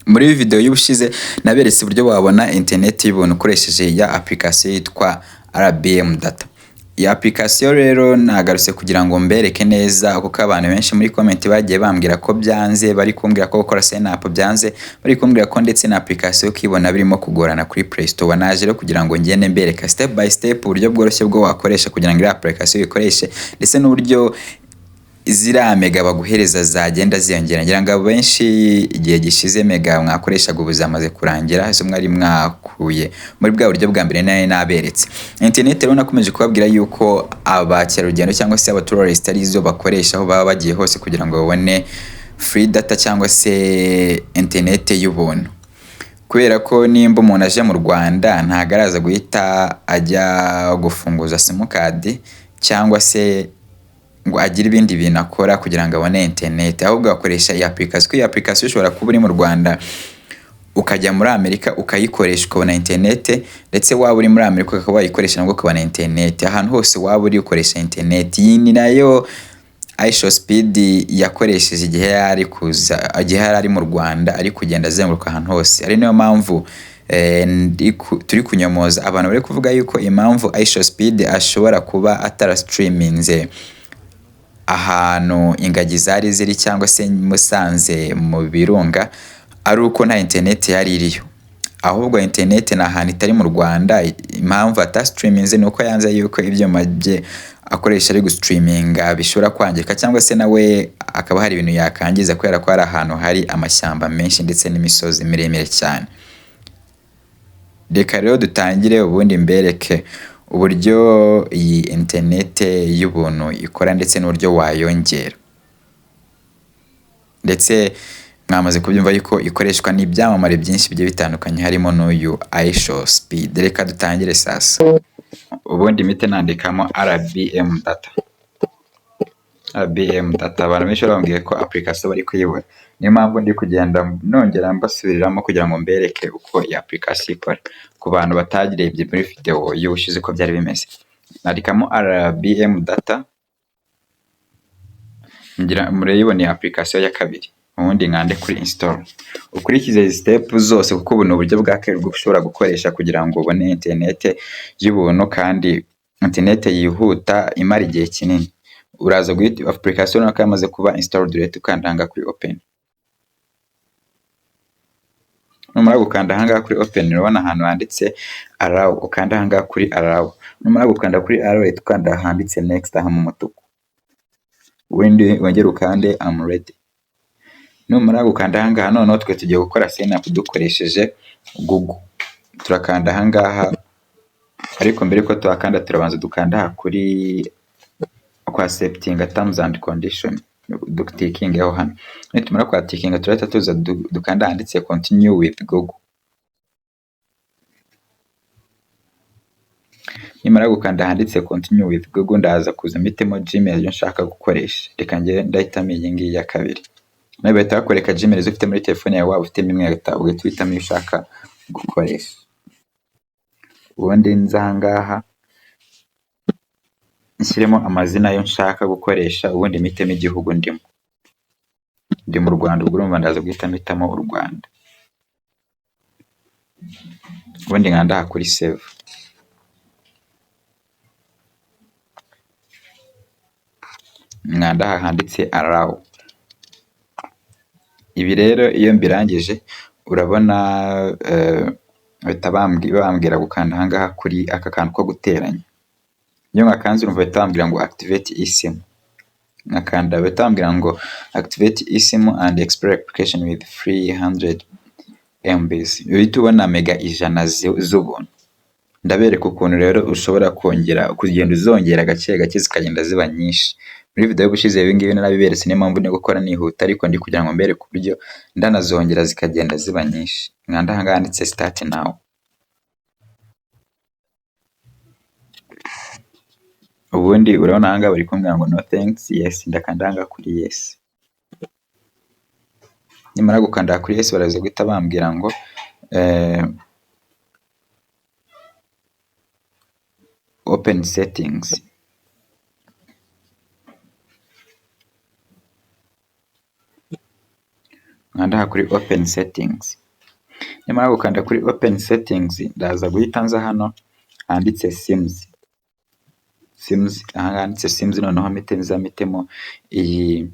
Muri video y'ubushize naberetse uburyo wabona internet y'ubuntu ukoresheje ya application yitwa RBM Data. Iyi application rero nagarutse kugira ngo mbereke neza kuko abantu benshi muri comment bagiye bambwira ko byanze, bari kumbwira ko gukora sign up byanze, bari kumbwira ko ndetse na application ukibona birimo kugorana kuri Play Store. Naje rero kugira ngo ngende mbereka step by step uburyo bworoshye bwo wakoresha kugira ngo iyi application uyikoreshe ndetse n'uburyo ziriya mega baguhereza zagenda ziyongera. Ngira ngo benshi igihe gishize mega mwakoreshaga ubu zamaze kurangira, zo mwari mwakuye muri bwa buryo bwa mbere nari naberetse. Internet rero nakomeje kubabwira yuko abakerarugendo cyangwa se abatourist ari zo bakoresha aho baba bagiye hose kugira ngo babone free data cyangwa se internet y'ubuntu. Kubera ko nimba umuntu aje mu Rwanda ntagaraza guhita ajya gufunguza simukadi cyangwa se ngo agire ibindi bintu akora kugira ngo abone internet, ahubwo akoresha iyi application. Iyi application ushobora kuba uri mu Rwanda ukajya muri Amerika ukayikoresha ukabona internet, ndetse waba uri muri Amerika ukaba wayikoresha nabwo ukabona internet. Ahantu hose waba uri ukoresha internet. Iyi ni nayo iShowSpeed yakoresheje igihe ari mu Rwanda ari kugenda azenguruka ahantu hose. Ari niyo mpamvu turi kunyomoza abantu bari kuvuga yuko impamvu iShowSpeed ashobora kuba atara streaminze ahantu ingagi zari ziri cyangwa se Musanze mu Birunga ari uko nta internet yari iriyo, ahubwo internet na ahantu itari mu Rwanda. Impamvu ata streaminze nuko yanze yuko ibyuma bye akoresha ari gustreaminga bishobora kwangirika cyangwa se nawe akaba hari ibintu yakangiza kubera ko hari ahantu hari amashyamba menshi ndetse n'imisozi miremire cyane. Reka rero dutangire ubundi mbereke uburyo iyi internet y'ubuntu ikora ndetse n'uburyo wayongera. Ndetse mwamaze kubyumva yuko ikoreshwa n'ibyamamare byinshi bigiye bitandukanye harimo n'uyu iShowSpeed. Reka dutangire sasa. Ubundi mite nandikamo RBM Data. RBM Data abantu benshi bambwiye ko application bari kuyibona. Niyo mpamvu ndi kugenda nongera mbasubiriramo kugira ngo mbereke uko iyi application ikora ku bantu batagirebye muri video y'ubushize ko byari bimeze. Nandikamo RBM Data. Ngira murayibona iyi application ya kabiri. Ubundi nkande kuri install. Ukurikize izi step zose kuko ubu ni uburyo bwa kera bwo ushobora gukoresha kugira ngo ubone internet y'ubuntu kandi internet yihuta imara igihe kinini. Uraza guhita application nako yamaze kuba installed rero ukandanga kuri open. Numara gukanda hanga kuri open urabona ahantu handitse allow, ukanda hanga kuri allow. Numara gukanda kuri allow ukanda handitse next aha mu mutuku. Wongera ukande I'm ready. Numara gukanda hanga none twe tugiye gukora sign up dukoresheje Google. Turakanda hanga ariko mbere ko tuakanda turabanza dukanda kuri kwa accepting terms and condition. Duktikinga aho hano. Nitumara kwa tikinga turahita tuza dukanda handitse continue with Google. Nimara gukanda handitse continue with Google ndaza kuza mitemo Gmail yo nshaka gukoresha. Reka nge ndahitamo iyi ngiyi ya kabiri. Nawe bahita bakwereka Gmail ufite muri telefone yawe waba ufite imwe ugahita uhitamo iyo ushaka gukoresha. Ubundi nzangaha nshyiremo amazina yo nshaka gukoresha, ubundi mitemo igihugu ndimo. Ndi mu Rwanda, ubwo urumva ndaza guhitamo u Rwanda. Ubundi nkanda kuri save. Nkanda handitse allow. Ibi rero iyo mbirangije urabona bahita bambwira gukanda ahangaha kuri aka kantu ko guteranya. Iyo ngakanze urumva bahita bambwira ngo activate eSIM. Nakanda bahita bambwira ngo activate eSIM and explore application with 300 MB. Uhita ubona mega 100 z'ubuntu. Ndabereka ukuntu rero ushobora kugenda uzongera gake zikagenda ziba nyinshi. Muri video y'ubushize ibi ngibi narabiberetse niyo mpamvu ndi gukora nihuta, ariko ndi kugira ngo mbereke uburyo ndanazongera zikagenda ziba nyinshi. Nkanda hanga handitse start now. Ubundi urabona hanga bari kumbwira ngo no thanks, yes. Ndakanda hanga kuri yes. Nimara gukanda kuri yes baraza guhita bambwira ngo open settings. nkanda aha kuri open settings. Nyamara gukanda kuri open settings ndaza guhita nza hano handitse sims aha handitse sims, noneho mitemo iyi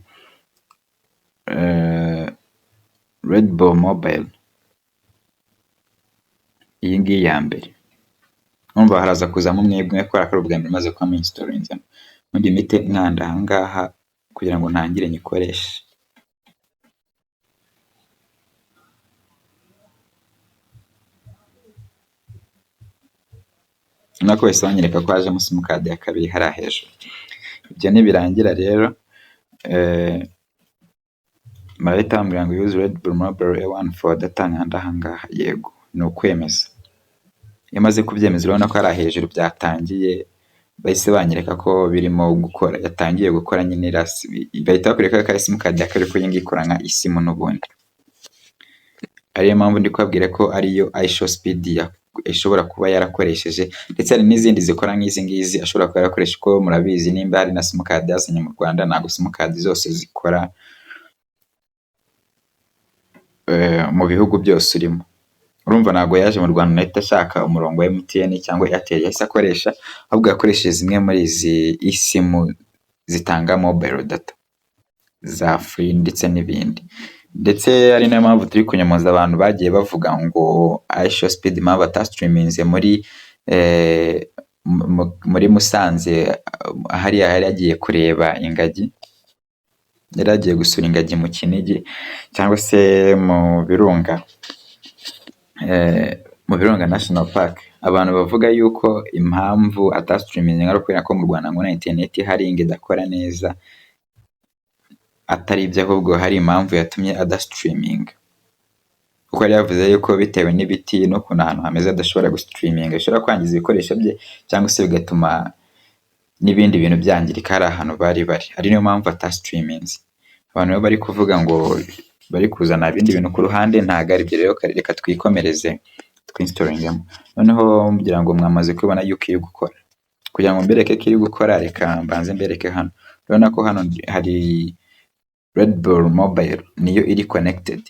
Red Bull Mobile, iyi ngiyi ya mbere. Numva haraza kuzamo mwebwe kubera ko ari ubwa mbere maze kwa installings, ubundi mite nkanda aha ngaha kugira ngo ntangire nyikoreshe. Nako wese wanyereka ko hajemo simukadi ya kabiri hariya hejuru. Ibyo nibirangira rero marahita bambwira ngo use Red Bull Mobile A1 for data, nkanda aha ngaha yego, ni ukwemeza. Iyo maze kubyemeza urabona ko hariya hejuru byatangiye, bahise banyereka ko birimo gukora, yatangiye gukora nyine bahita bakwereka ko ari simukadi ya kabiri ko iyi ngiyi ikora nka isimu n'ubundi. Ariyo mpamvu ndi kubabwira ko ariyo iShow Speed ishobora kuba yarakoresheje, ndetse hari n'izindi zikora nk'izi ngizi ashobora kuba yarakoresha, ko murabizi nimba hari na simukadi yazanye mu Rwanda ntabwo simukadi zose zikora mu bihugu byose urimo. Urumva ntabwo yaje mu Rwanda nahita ashaka umurongo wa MTN cyangwa Airtel yahise akoresha, ahubwo yakoresheje zimwe muri izi isimu zitanga mobile data za free ndetse n'ibindi. Ndetse ari nayo mpamvu turi kunyomoza abantu bagiye bavuga ngo iShow Speed mpamvu atastreaminze muri Musanze, hariya yari yagiye kureba ingagi, yari agiye gusura ingagi mu Kinigi cyangwa se mu Birunga National Park. Abantu bavuga yuko impamvu atastreaminze ari ukubera ko mu Rwanda ngo na internet hari idakora neza, atari ibyo ahubwo hari impamvu yatumye adastreaming. Kuko yari yavuze yuko bitewe n'ibiti no kuntu ahantu hameze adashobora gustreaming, ashobora kwangiza ibikoresho bye cyangwa se bigatuma n'ibindi bintu byangirika hari ahantu bari. Ari niyo mpamvu atastreaminze. Abantu bari kuvuga ngo bari kuzana ibindi bintu ku ruhande, ntago ari byo. Rero reka twikomereze twinstallingemo. Noneho kugira ngo mwamaze kubona yuko iri gukora, kugira ngo mbereke ko iri gukora, reka mbanze mbereke hano. Urabona ko hano hari Red Bull Mobile niyo iri connected,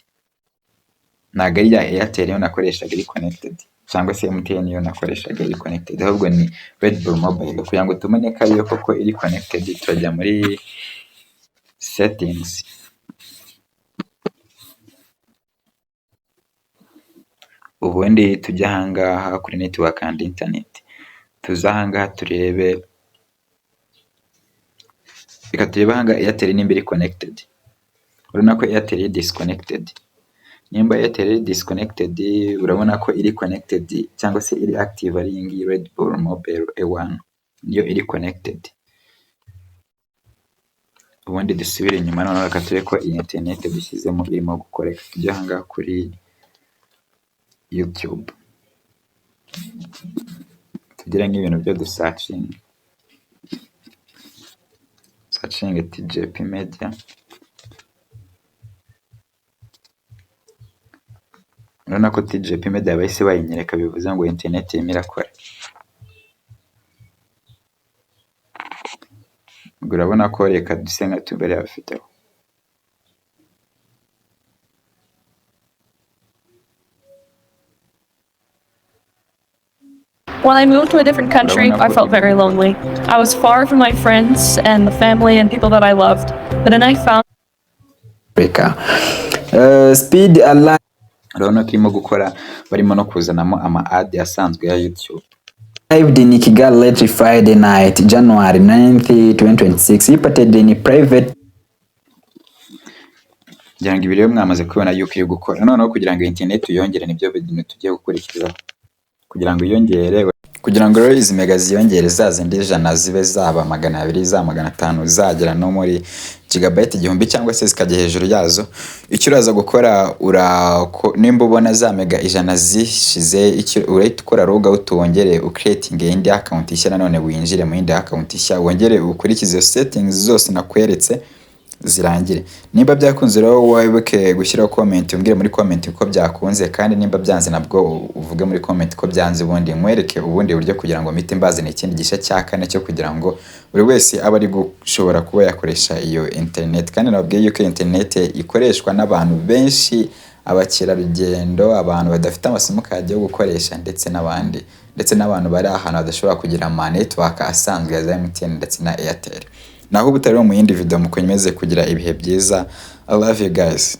ntago ari ya Airtel yo nakoreshaga iri connected cyangwa se MTN yo nakoreshaga iri connected, ahubwo ni Red Bull Mobile. Kugira ngo tumenye ko ariyo koko iri connected, turajya muri settings. Ubundi tujya aha ngaha kuri network and internet, tuza aha ngaha turebe, reka turebe aha ngaha Airtel nimba iri connected. Urabona ko Airtel iri disconnected. Nimba Airtel iri disconnected, urabona ko iri connected cyangwa se iri active ari iyi Red Bull Mobile A1 niyo iri connected. Ubundi dusubire inyuma noneho reka turebe ko iyi internet dushyizemo irimo gukora. Tujya aha ngaha kuri YouTube, tugire nk'ibintu byo searching TJP Media. Urabona ko TJP Media bahise bayinyereka, bivuze ngo internet irimo irakora. Urabona ko reka duse nka tubere abafiteho. When I moved to a different country, I felt very lonely. I was far from my friends and the family and people that I loved. But then I found Speed Alive. Urabona ko irimo gukora, barimo no kuzanamo ama ad asanzwe ya YouTube. Lived in Kigali late Friday night, January 9th, 2026. Reported in private. Kugira ngo ibi rero mwamaze kubona yuko iri gukora. Noneho kugira ngo internet uyongere nibyo bintu tugiye gukurikizaho. Kugira ngo iyongere, kugira ngo rero izi mega ziyongere zazindi ijana zibe zaba 200, za 500, zagera no muri gigabyte 1000 cyangwa se zikajya hejuru yazo. Icyo uraza gukora, nimba ubona za mega ijana zishize, icyo urahita ukora roga utwongere ucreating indi account ishya, nanone winjire mu indi account ishya, wongere ukurikize settings zose nakweretse, zirangire. Nimba byakunze rero wibuke gushyiraho comment umbwire muri comment uko byakunze, kandi nimba byanze nabwo uvuge muri comment ko byanze, ubundi nkwereke ubundi buryo kugira ngo mpite mbazane ikindi gisha cya kane cyo kugira ngo buri wese aba ari gushobora kuba yakoresha iyo internet. Kandi nababwiye yuko internet ikoreshwa n'abantu benshi, abakerarugendo, abantu badafite amasimukadi yo gukoresha, ndetse n'abantu bari ahantu badashobora kugira ama network asanzwe ya za MTN ndetse na Airtel. Naho ubutari mu yindi video mukomeze kugira ibihe byiza. I love you guys.